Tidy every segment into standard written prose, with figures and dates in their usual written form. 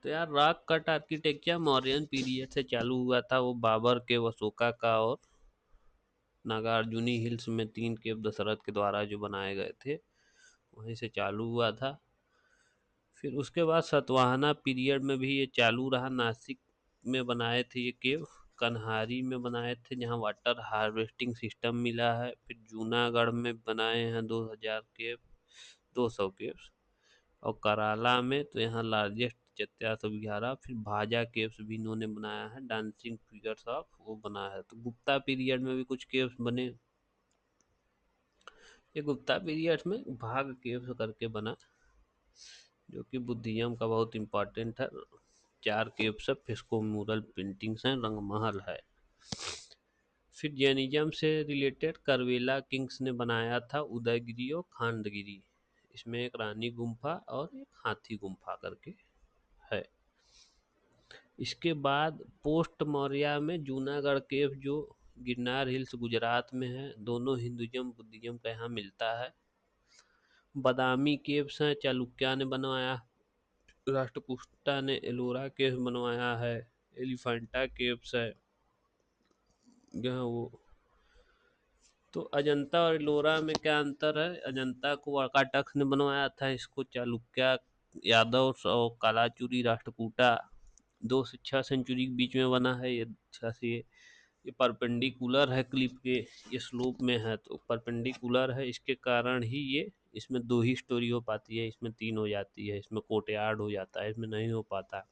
तो यार rock cut architecture Mauryan period से चालू हुआ था। वो बाबर के, अशोका का और नागार्जुनी हिल्स में 3 केव दशरथ के द्वारा जो बनाए गए थे, वहीं से चालू हुआ था। फिर उसके बाद सतवाहना पीरियड में भी ये चालू रहा। नासिक में बनाए थे ये केव, कन्हारी में बनाए थे जहाँ वाटर हार्वेस्टिंग सिस्टम मिला है। फिर जूनागढ़ में बनाए हैं 2000 केव, 200 केव्स। और कराला में तो यहाँ लार्जेस्ट 411। फिर भाजा केव्स भी इन्होंने बनाया है। डांसिंग फिगर्स ऑफ वो बना है। तो गुप्ता पीरियड में भी कुछ केव्स बने। ये गुप्ता पीरियड में भाग केव्स करके बना, जो कि बुद्धिज्म का बहुत इम्पोर्टेंट है। 4 केव्स है, फिस्को म्यूरल पेंटिंग्स हैं, रंगमहल है। फिर जैनिज्म से रिलेटेड करवेला किंग्स ने बनाया था उदयगिरी और खांडगिरी। इसमें एक रानी गुम्फा और एक हाथी गुम्फा करके है। इसके बाद पोस्ट मौर्य में जूनागढ़ केव, जो गिरनार हिल्स गुजरात में है। दोनों हिंदुइज्म बुद्धिज्म का यहाँ मिलता है। बादामी केव्स हैं, चालुक्य ने बनवाया। राष्ट्रकूटा ने एलोरा केव्स बनवाया है। एलिफेंटा केव्स है जहाँ वो। तो अजंता और एलोरा में क्या अंतर है? अजंता को वाकाटक ने बनवाया था, इसको चालुक्य, यादव और कालाचुरी राष्ट्रकूटा। 2 से 6 सेंचुरी के बीच में बना है ये। अच्छा से ये परपेंडिकुलर है क्लिप के, ये स्लोप में है तो परपेंडिकुलर है। इसके कारण ही ये इसमें 2 ही स्टोरी हो पाती है, इसमें 3 हो जाती है। इसमें कोर्टयार्ड हो जाता है, इसमें नहीं हो पाता।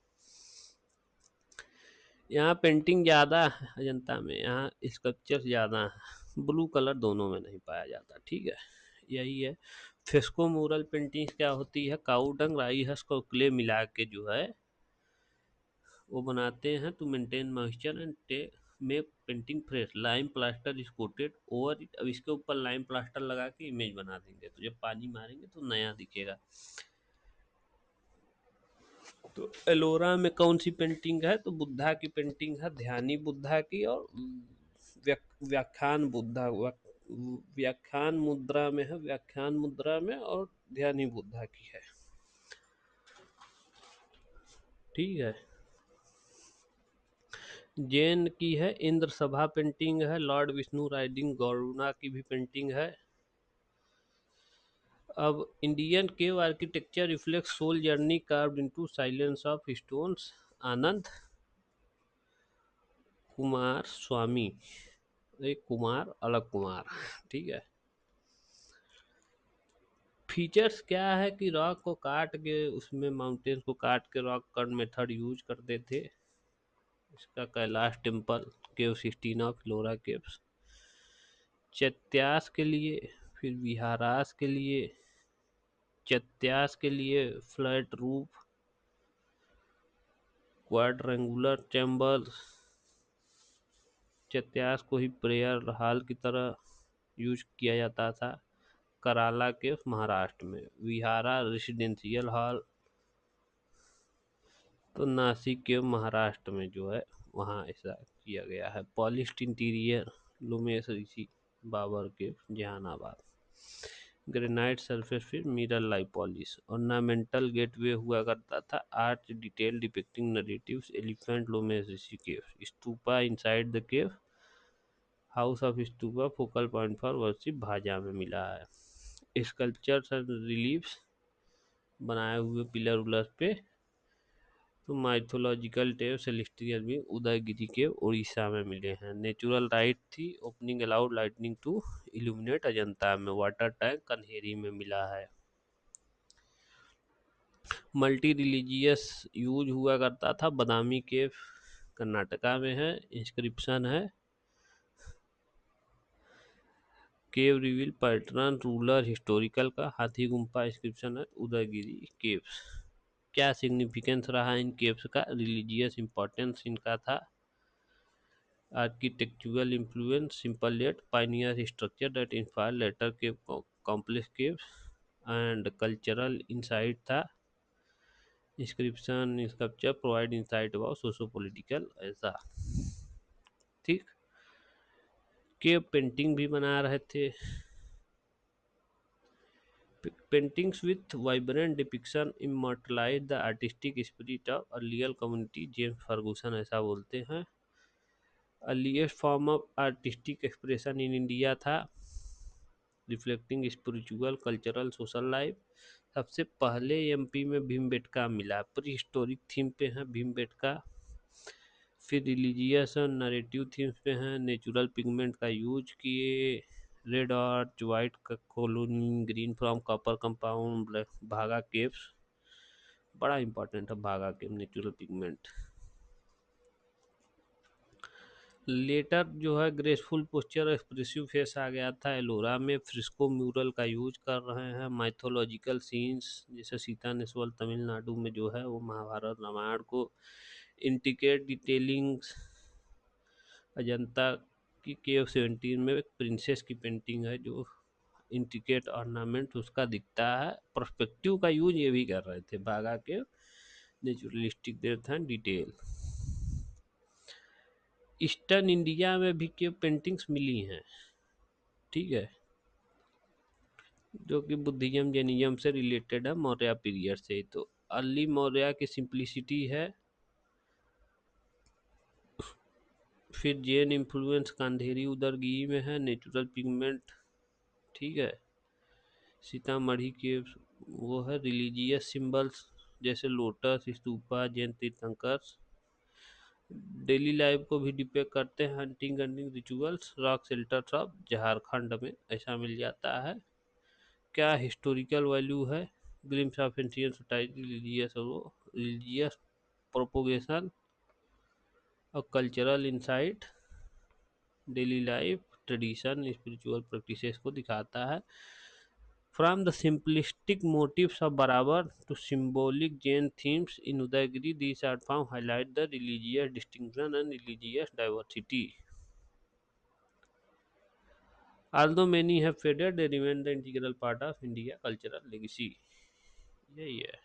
यहाँ पेंटिंग ज़्यादा है अजंता में, यहाँ स्कल्पचर ज़्यादा है। ब्लू कलर दोनों में नहीं पाया जाता। ठीक है, यही है। फेस्को मूरल पेंटिंग क्या होती है? काउडंग, राई हस्क और क्ले मिला के जो है वो बनाते हैं to maintain moisture and make painting fresh. Lime plaster is coated over it. अब इसके ऊपर लाइम प्लास्टर लगा के इमेज बना देंगे, तो जब पानी मारेंगे तो नया दिखेगा। तो एलोरा में कौन सी पेंटिंग है? तो बुद्धा की पेंटिंग है, ध्यानी बुद्धा की। और व्याख्यान बुद्धा, व्याख्यान मुद्रा में है, व्याख्यान मुद्रा में, और ध्यानी बुद्धा की है। ठीक है। जैन की है इंद्र सभा पेंटिंग है। लॉर्ड विष्णु राइडिंग गरुड़ा की भी पेंटिंग है। अब Indian cave architecture reflects soul journey carved into silence of stones, Anand Kumar Swami. एक कुमार, अलग कुमार। ठीक है। फीचर्स क्या है कि रॉक को काट के, उसमें माउंटेन्स को काट के रॉक कट मेथड यूज करते थे। इसका Kailash temple, cave 16 of Ellora caves. Chaityas के लिए, फिर विहारास के लिए। चैत्यास के लिए flat roof, quadrangular chambers. Chaityas को ही प्रेयर हॉल की तरह यूज किया जाता था कराला के महाराष्ट्र में। विहारा रेसिडेंशियल हॉल तो नासिक के महाराष्ट्र में जो है वहाँ ऐसा किया गया है। पॉलिश्ड इंटीरियर लुमेश ऋषि बाबर के जहानाबाद। ग्रेनाइट सरफेस फिर mirror like polish. Ornamental gateway हुआ करता था, arch detail depicting narratives, elephant Lomas Rishi cave. Stupa inside the cave, house of stupa focal point for worship Bhaja में मिला है। स्कल्पचर्स एंड रिलीफ्स बनाए हुए पिलर उलर पे। तो माइथोलॉजिकल टेव सेलेस्टियल भी उदयगिरी के उड़ीसा में मिले हैं। नेचुरल लाइट थी, opening allowed lighting to illuminate Ajanta में। वाटर टैंक कन्हेरी में मिला है। मल्टी रिलीजियस यूज हुआ करता था, बादामी के कर्नाटका में है। इंस्क्रिप्शन है केव रिवील पैटर्न रूलर हिस्टोरिकल का। हाथी गुम्फा इंस्क्रिप्शन है उदयगिरी केव्स। क्या सिग्निफिकेंस रहा इन केव्स का? रिलीजियस इंपॉर्टेंस इनका था। Architectural influence, simple yet pioneer structure that inspire later cave complex caves. And cultural insight था। Inscription sculpture provide insight about socio political ऐसा। ठीक। केव पेंटिंग भी बना रहे थे। Paintings with vibrant depiction immortalize the artistic spirit of earlier community, James Fergusson ऐसा बोलते हैं। Earliest form of artistic expression in India था, reflecting spiritual cultural social life. सबसे पहले एमपी में भीमबेटका मिला, प्री हिस्टोरिक थीम पे है भीमबेटका। फिर रिलीजियस और नरेटिव थीम्स पे हैं, नेचुरल पिगमेंट का यूज किए, रेड आर्च वाइट का colony green from copper compound, भागा केव्स बड़ा इंपॉर्टेंट है, भागा केव नेचुरल पिगमेंट। लेटर जो है ग्रेसफुल पोस्चर एक्सप्रेसिव फेस आ गया था, एलोरा में फ्रिस्को म्यूरल का यूज कर रहे हैं। माइथोलॉजिकल सीन्स जैसे सीता नेस्वल तमिलनाडु में जो है वो महाभारत रामायण को इंडिकेट डिटेलिंग्स। अजंता की केव 17 में एक प्रिंसेस की पेंटिंग है जो इंट्रिकेट ऑर्नामेंट उसका दिखता है। पर्सपेक्टिव का यूज ये भी कर रहे थे, बागा के naturalistic depth and detail. Eastern India में भी केव पेंटिंग्स मिली हैं, ठीक है, जो कि बुद्धिज्म जैनिज्म से रिलेटेड है, मौर्य पीरियड से। तो अर्ली मौर्य की सिंप्लिसिटी है। फिर जैन इन्फ्लुएंस कांधेरी उदरगी में है, नेचुरल पिगमेंट, ठीक है। सीतामढ़ी के वो है रिलीजियस सिंबल्स जैसे lotus stupa Jain tirthankara daily life को भी डिपेक्ट करते हैं, हंटिंग गंटिंग rituals rock shelters of Jharkhand में ऐसा मिल जाता है। क्या हिस्टोरिकल वैल्यू है, glimpse of ancient society religious propagation और cultural insight, daily life tradition spiritual practices को दिखाता है। From the simplistic motifs of Barabar to symbolic Jain themes in Udayagiri, these art forms highlight the religious distinction and religious diversity. Although many have faded, they remain the integral part of India cultural legacy. यही है।